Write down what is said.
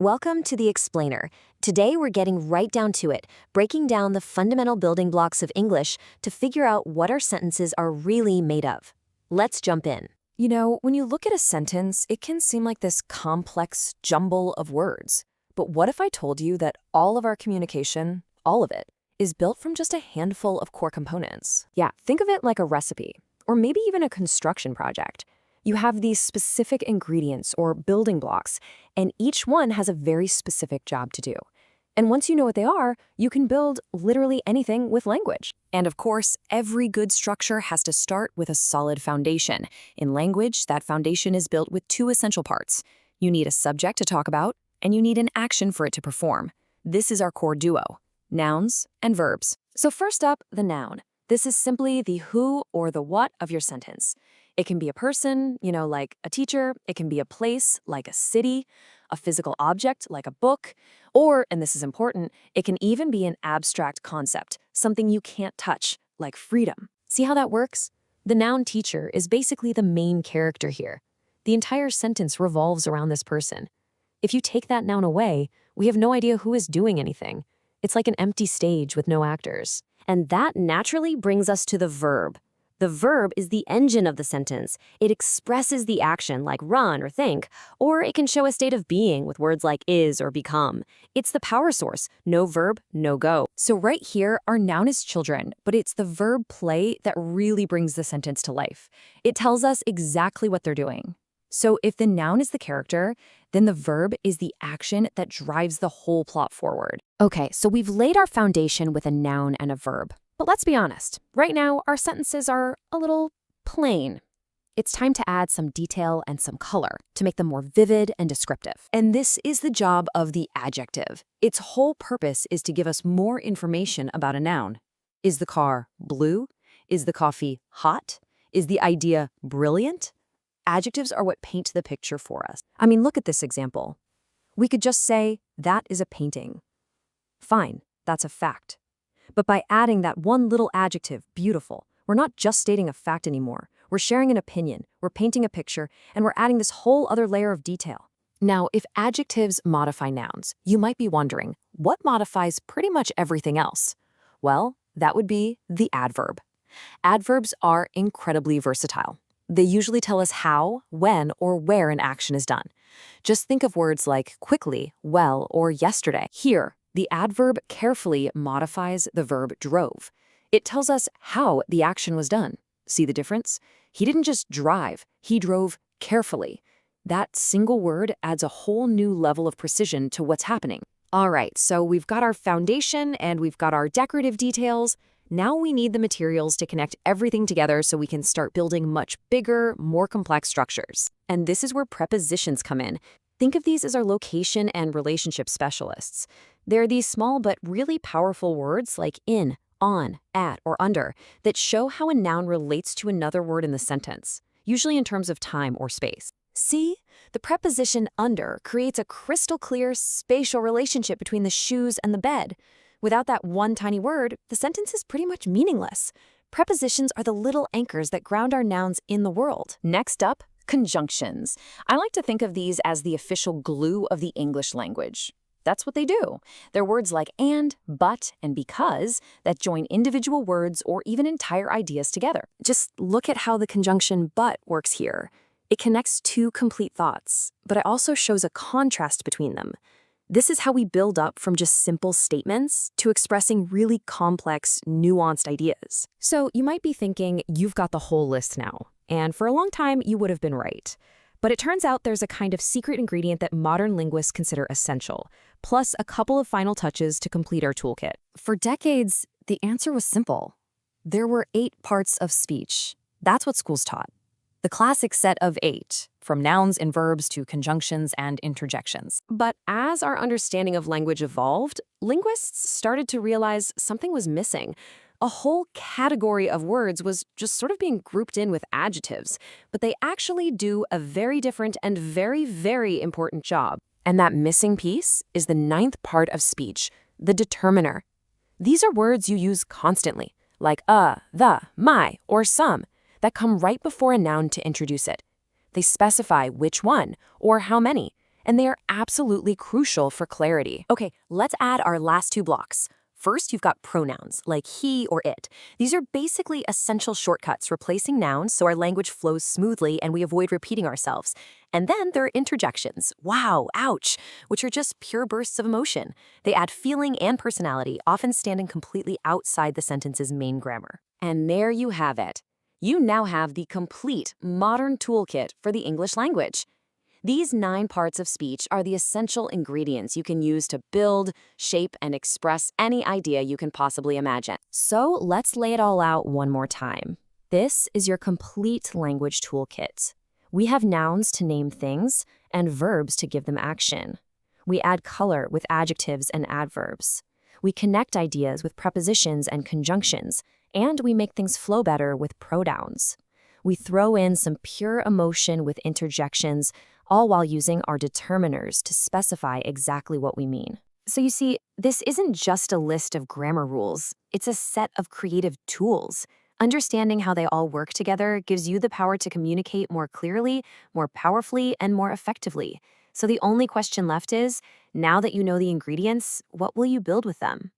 Welcome to the Explainer. Today we're getting right down to it, breaking down the fundamental building blocks of English to figure out what our sentences are really made of. Let's jump in. You know, when you look at a sentence, it can seem like this complex jumble of words. But what if I told you that all of our communication, all of it, is built from just a handful of core components? Yeah, think of it like a recipe, or maybe even a construction project. You have these specific ingredients or building blocks, and each one has a very specific job to do. And once you know what they are, you can build literally anything with language. And of course, every good structure has to start with a solid foundation. In language, that foundation is built with two essential parts. You need a subject to talk about, and you need an action for it to perform. This is our core duo, nouns and verbs. So first up, the noun. This is simply the who or the what of your sentence. It can be a person, like a teacher. It can be a place, like a city, a physical object, like a book, or, and this is important, it can even be an abstract concept, something you can't touch, like freedom. See how that works? The noun teacher is basically the main character here. The entire sentence revolves around this person. If you take that noun away, we have no idea who is doing anything. It's like an empty stage with no actors. And that naturally brings us to the verb. The verb is the engine of the sentence. It expresses the action like run or think, or it can show a state of being with words like is or become. It's the power source. No verb, no go. So right here, our noun is children, but it's the verb play that really brings the sentence to life. It tells us exactly what they're doing. So if the noun is the character, then the verb is the action that drives the whole plot forward. Okay, so we've laid our foundation with a noun and a verb. But let's be honest, right now our sentences are a little plain. It's time to add some detail and some color to make them more vivid and descriptive. And this is the job of the adjective. Its whole purpose is to give us more information about a noun. Is the car blue? Is the coffee hot? Is the idea brilliant? Adjectives are what paint the picture for us. I mean, look at this example. We could just say, that is a painting. Fine, that's a fact. But by adding that one little adjective, beautiful, we're not just stating a fact anymore. We're sharing an opinion, we're painting a picture, and we're adding this whole other layer of detail. Now, if adjectives modify nouns, you might be wondering, what modifies pretty much everything else? Well, that would be the adverb. Adverbs are incredibly versatile. They usually tell us how, when, or where an action is done. Just think of words like quickly, well, or yesterday. Here, the adverb carefully modifies the verb drove. It tells us how the action was done. See the difference? He didn't just drive, he drove carefully. That single word adds a whole new level of precision to what's happening. All right, so we've got our foundation and we've got our decorative details. Now we need the materials to connect everything together so we can start building much bigger, more complex structures. And this is where prepositions come in. Think of these as our location and relationship specialists. They're these small but really powerful words like in, on, at, or under that show how a noun relates to another word in the sentence, usually in terms of time or space. See? The preposition under creates a crystal clear spatial relationship between the shoes and the bed. Without that one tiny word, the sentence is pretty much meaningless. Prepositions are the little anchors that ground our nouns in the world. Next up, conjunctions. I like to think of these as the official glue of the English language. That's what they do. They're words like and, but, and because that join individual words or even entire ideas together. Just look at how the conjunction but works here. It connects two complete thoughts, but it also shows a contrast between them. This is how we build up from just simple statements to expressing really complex, nuanced ideas. So you might be thinking you've got the whole list now, and for a long time you would have been right. But it turns out there's a kind of secret ingredient that modern linguists consider essential, plus a couple of final touches to complete our toolkit. For decades, the answer was simple. There were 8 parts of speech. That's what schools taught. The classic set of 8, from nouns and verbs to conjunctions and interjections. But as our understanding of language evolved, linguists started to realize something was missing. A whole category of words was just sort of being grouped in with adjectives, but they actually do a very different and very, very important job. And that missing piece is the 9th part of speech, the determiner. These are words you use constantly, like the, my, or some, that come right before a noun to introduce it. They specify which one or how many, and they are absolutely crucial for clarity. Okay, let's add our last two blocks. First, you've got pronouns, like he or it. These are basically essential shortcuts replacing nouns so our language flows smoothly and we avoid repeating ourselves. And then there are interjections, wow, ouch, which are just pure bursts of emotion. They add feeling and personality, often standing completely outside the sentence's main grammar. And there you have it. You now have the complete modern toolkit for the English language. These 9 parts of speech are the essential ingredients you can use to build, shape, and express any idea you can possibly imagine. So let's lay it all out one more time. This is your complete language toolkit. We have nouns to name things and verbs to give them action. We add color with adjectives and adverbs. We connect ideas with prepositions and conjunctions, and we make things flow better with pronouns. We throw in some pure emotion with interjections, all while using our determiners to specify exactly what we mean. So you see, this isn't just a list of grammar rules, it's a set of creative tools. Understanding how they all work together gives you the power to communicate more clearly, more powerfully, and more effectively. So the only question left is, now that you know the ingredients, what will you build with them?